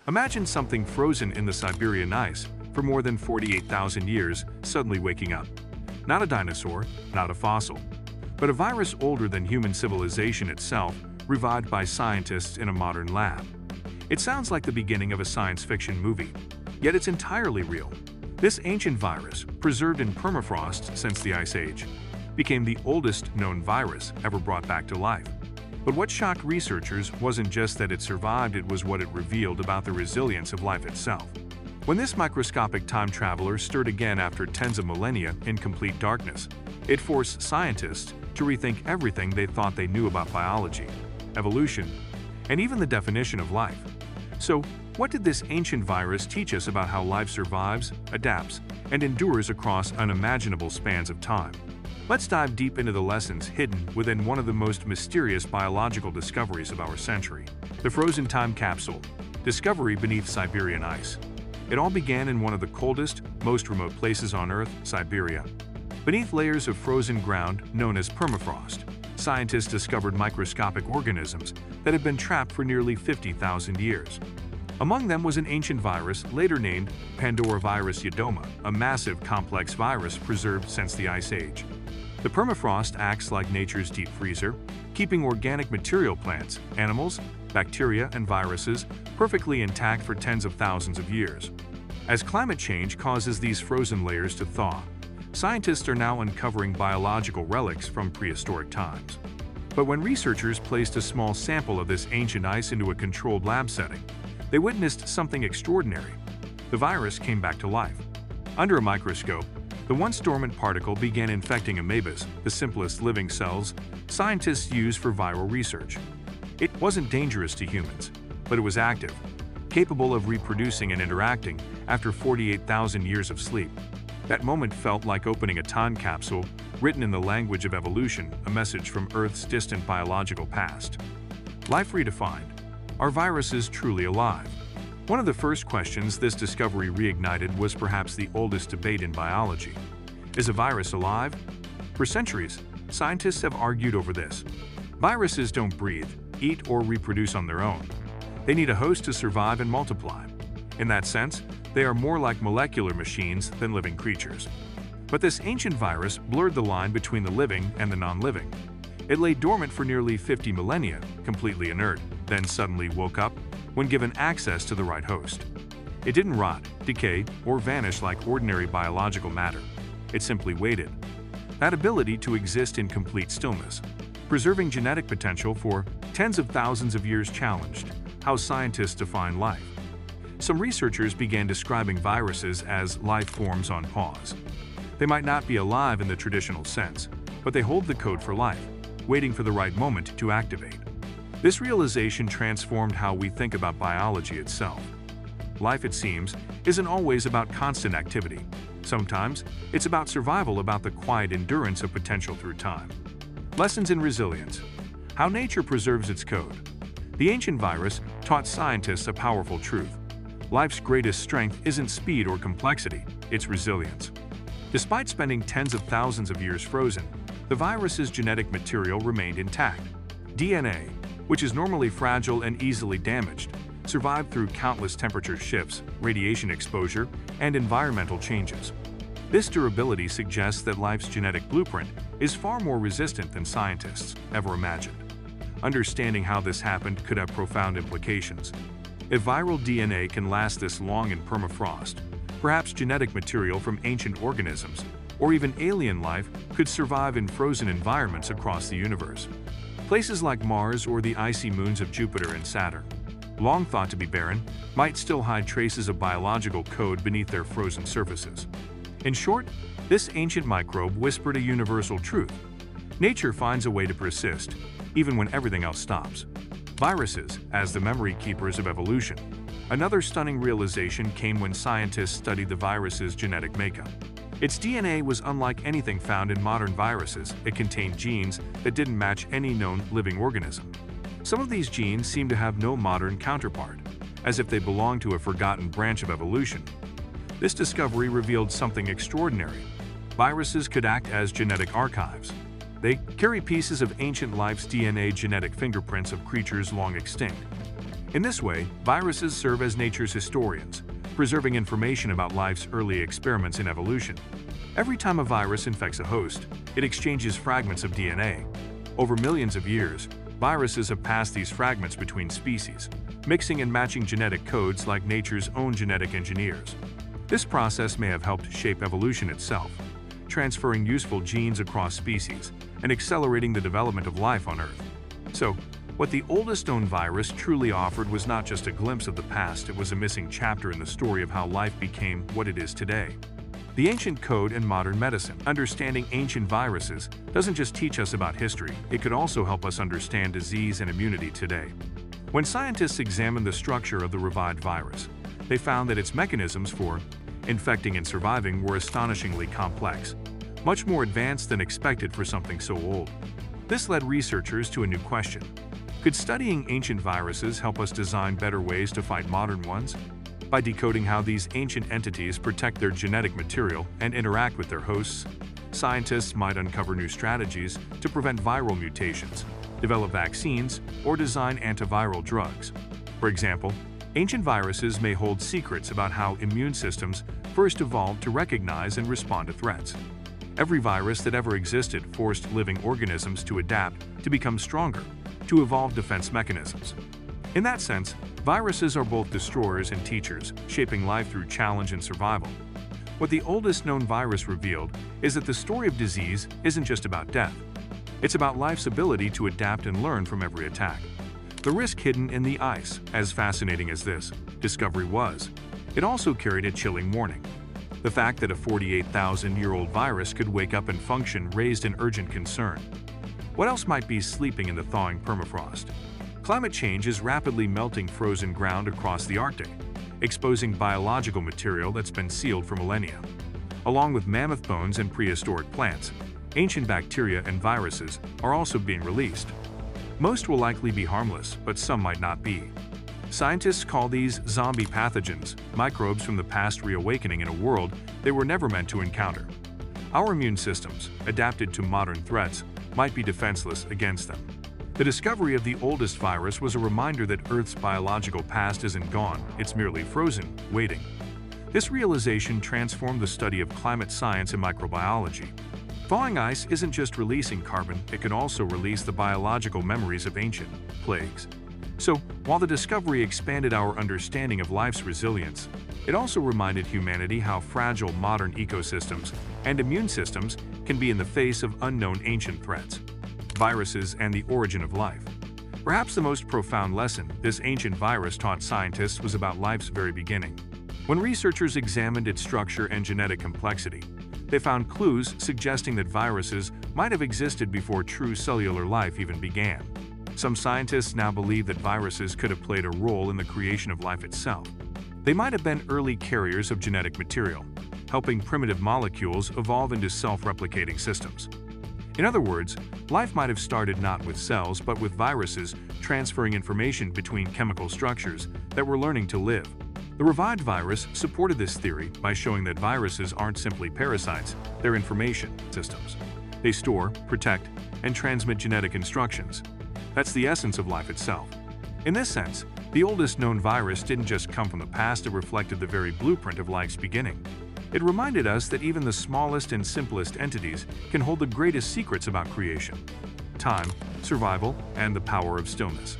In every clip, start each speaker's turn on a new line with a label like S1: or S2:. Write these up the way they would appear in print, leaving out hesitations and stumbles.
S1: Imagine something frozen in the Siberian ice for more than 48,000 years suddenly waking up. Not a dinosaur, not a fossil, but a virus older than human civilization itself, revived by scientists in a modern lab. It sounds like the beginning of a science fiction movie, yet it's entirely real. This ancient virus, preserved in permafrost since the Ice Age, became the oldest known virus ever brought back to life. But what shocked researchers wasn't just that it survived, it was what it revealed about the resilience of life itself. When this microscopic time traveler stirred again after tens of millennia in complete darkness, it forced scientists to rethink everything they thought they knew about biology, evolution, and even the definition of life. So, what did this ancient virus teach us about how life survives, adapts, and endures across unimaginable spans of time? Let's dive deep into the lessons hidden within one of the most mysterious biological discoveries of our century, the frozen time capsule, discovery beneath Siberian ice. It all began in one of the coldest, most remote places on Earth, Siberia. Beneath layers of frozen ground known as permafrost, scientists discovered microscopic organisms that had been trapped for nearly 50,000 years. Among them was an ancient virus later named Pandoravirus yedoma, a massive, complex virus preserved since the Ice Age. The permafrost acts like nature's deep freezer, keeping organic material, plants, animals, bacteria, and viruses perfectly intact for tens of thousands of years. As climate change causes these frozen layers to thaw, scientists are now uncovering biological relics from prehistoric times. But when researchers placed a small sample of this ancient ice into a controlled lab setting, they witnessed something extraordinary. The virus came back to life. Under a microscope, the once dormant particle began infecting amoebas, the simplest living cells scientists use for viral research. It wasn't dangerous to humans, but it was active, capable of reproducing and interacting after 48,000 years of sleep. That moment felt like opening a time capsule written in the language of evolution, a message from Earth's distant biological past. Life redefined. Are viruses truly alive? One of the first questions this discovery reignited was perhaps the oldest debate in biology. Is a virus alive? For centuries, scientists have argued over this. Viruses don't breathe, eat, or reproduce on their own. They need a host to survive and multiply. In that sense, they are more like molecular machines than living creatures. But this ancient virus blurred the line between the living and the non-living. It lay dormant for nearly 50 millennia, completely inert, then suddenly woke up when given access to the right host. It didn't rot, decay, or vanish like ordinary biological matter. It simply waited. That ability to exist in complete stillness, preserving genetic potential for tens of thousands of years, challenged how scientists define life. Some researchers began describing viruses as life forms on pause. They might not be alive in the traditional sense, but they hold the code for life, waiting for the right moment to activate. This realization transformed how we think about biology itself. Life, it seems, isn't always about constant activity. Sometimes, it's about survival, about the quiet endurance of potential through time. Lessons in resilience. How nature preserves its code. The ancient virus taught scientists a powerful truth. Life's greatest strength isn't speed or complexity, it's resilience. Despite spending tens of thousands of years frozen, the virus's genetic material remained intact. DNA, which is normally fragile and easily damaged, survived through countless temperature shifts, radiation exposure, and environmental changes. This durability suggests that life's genetic blueprint is far more resistant than scientists ever imagined. Understanding how this happened could have profound implications. If viral DNA can last this long in permafrost, perhaps genetic material from ancient organisms, or even alien life, could survive in frozen environments across the universe. Places like Mars or the icy moons of Jupiter and Saturn, long thought to be barren, might still hide traces of biological code beneath their frozen surfaces. In short, this ancient microbe whispered a universal truth. Nature finds a way to persist, even when everything else stops. Viruses, as the memory keepers of evolution. Another stunning realization came when scientists studied the virus's genetic makeup. Its DNA was unlike anything found in modern viruses. It contained genes that didn't match any known living organism. Some of these genes seem to have no modern counterpart, as if they belong to a forgotten branch of evolution. This discovery revealed something extraordinary. Viruses could act as genetic archives. They carry pieces of ancient life's DNA, genetic fingerprints of creatures long extinct. In this way, viruses serve as nature's historians, preserving information about life's early experiments in evolution. Every time a virus infects a host, it exchanges fragments of DNA. Over millions of years, viruses have passed these fragments between species, mixing and matching genetic codes like nature's own genetic engineers. This process may have helped shape evolution itself, transferring useful genes across species and accelerating the development of life on Earth. So, what the oldest known virus truly offered was not just a glimpse of the past, it was a missing chapter in the story of how life became what it is today. The ancient code and modern medicine. Understanding ancient viruses doesn't just teach us about history, it could also help us understand disease and immunity today. When scientists examined the structure of the revived virus, they found that its mechanisms for infecting and surviving were astonishingly complex, much more advanced than expected for something so old. This led researchers to a new question. Could studying ancient viruses help us design better ways to fight modern ones? By decoding how these ancient entities protect their genetic material and interact with their hosts, scientists might uncover new strategies to prevent viral mutations, develop vaccines, or design antiviral drugs. For example, ancient viruses may hold secrets about how immune systems first evolved to recognize and respond to threats. Every virus that ever existed forced living organisms to adapt, to become stronger, to evolve defense mechanisms. In that sense, viruses are both destroyers and teachers, shaping life through challenge and survival. What the oldest known virus revealed is that the story of disease isn't just about death. It's about life's ability to adapt and learn from every attack. The risk hidden in the ice, as fascinating as this discovery was, it also carried a chilling warning. The fact that a 48,000-year-old virus could wake up and function raised an urgent concern. What else might be sleeping in the thawing permafrost? Climate change is rapidly melting frozen ground across the Arctic, exposing biological material that's been sealed for millennia. Along with mammoth bones and prehistoric plants, ancient bacteria and viruses are also being released. Most will likely be harmless, but some might not be. Scientists call these zombie pathogens, microbes from the past reawakening in a world they were never meant to encounter. Our immune systems, adapted to modern threats, might be defenseless against them. The discovery of the oldest virus was a reminder that Earth's biological past isn't gone, it's merely frozen, waiting. This realization transformed the study of climate science and microbiology. Thawing ice isn't just releasing carbon, it can also release the biological memories of ancient plagues. So, while the discovery expanded our understanding of life's resilience, it also reminded humanity how fragile modern ecosystems and immune systems can be in the face of unknown ancient threats. Viruses and the origin of life. Perhaps the most profound lesson this ancient virus taught scientists was about life's very beginning. When researchers examined its structure and genetic complexity, they found clues suggesting that viruses might have existed before true cellular life even began. Some scientists now believe that viruses could have played a role in the creation of life itself. They might have been early carriers of genetic material, helping primitive molecules evolve into self-replicating systems. In other words, life might have started not with cells but with viruses transferring information between chemical structures that were learning to live. The revived virus supported this theory by showing that viruses aren't simply parasites, they're information systems. They store, protect, and transmit genetic instructions. That's the essence of life itself. In this sense, the oldest known virus didn't just come from the past, it reflected the very blueprint of life's beginning. It reminded us that even the smallest and simplest entities can hold the greatest secrets about creation, time, survival, and the power of stillness.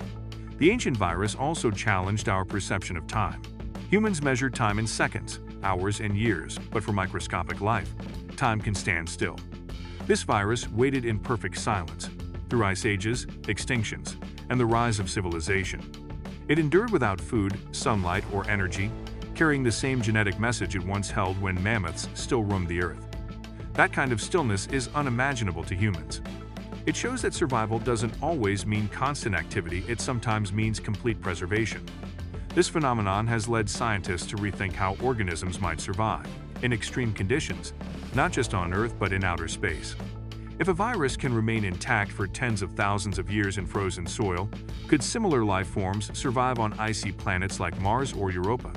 S1: The ancient virus also challenged our perception of time. Humans measure time in seconds, hours, and years, but for microscopic life, time can stand still. This virus waited in perfect silence, through ice ages, extinctions, and the rise of civilization. It endured without food, sunlight, or energy, carrying the same genetic message it once held when mammoths still roamed the earth. That kind of stillness is unimaginable to humans. It shows that survival doesn't always mean constant activity, it sometimes means complete preservation. This phenomenon has led scientists to rethink how organisms might survive in extreme conditions, not just on Earth but in outer space. If a virus can remain intact for tens of thousands of years in frozen soil, could similar life forms survive on icy planets like Mars or Europa?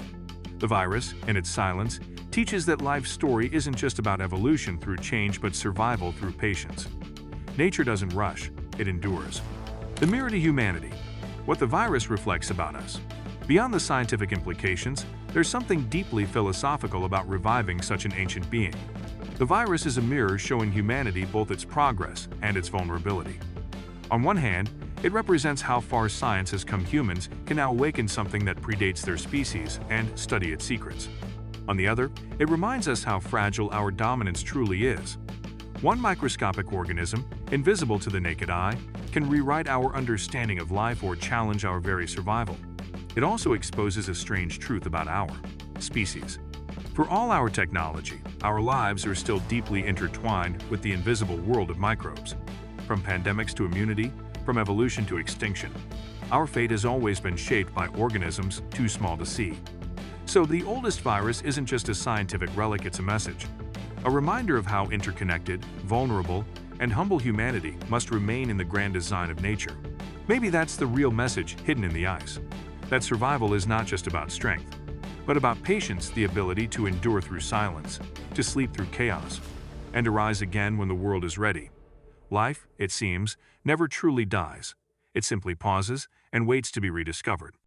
S1: The virus, in its silence, teaches that life's story isn't just about evolution through change but survival through patience. Nature doesn't rush, it endures. The mirror to humanity. what the virus reflects about us. Beyond the scientific implications, there's something deeply philosophical about reviving such an ancient being. The virus is a mirror showing humanity both its progress and its vulnerability. On one hand, it represents how far science has come. Humans can now awaken something that predates their species and study its secrets. On the other, it reminds us how fragile our dominance truly is. One microscopic organism, invisible to the naked eye, can rewrite our understanding of life or challenge our very survival. It also exposes a strange truth about our species. For all our technology, our lives are still deeply intertwined with the invisible world of microbes. From pandemics to immunity, from evolution to extinction, our fate has always been shaped by organisms too small to see. So the oldest virus isn't just a scientific relic, it's a message. A reminder of how interconnected, vulnerable, and humble humanity must remain in the grand design of nature. Maybe that's the real message hidden in the ice. That survival is not just about strength, but about patience, the ability to endure through silence, to sleep through chaos, and to rise again when the world is ready. Life, it seems, never truly dies. It simply pauses and waits to be rediscovered.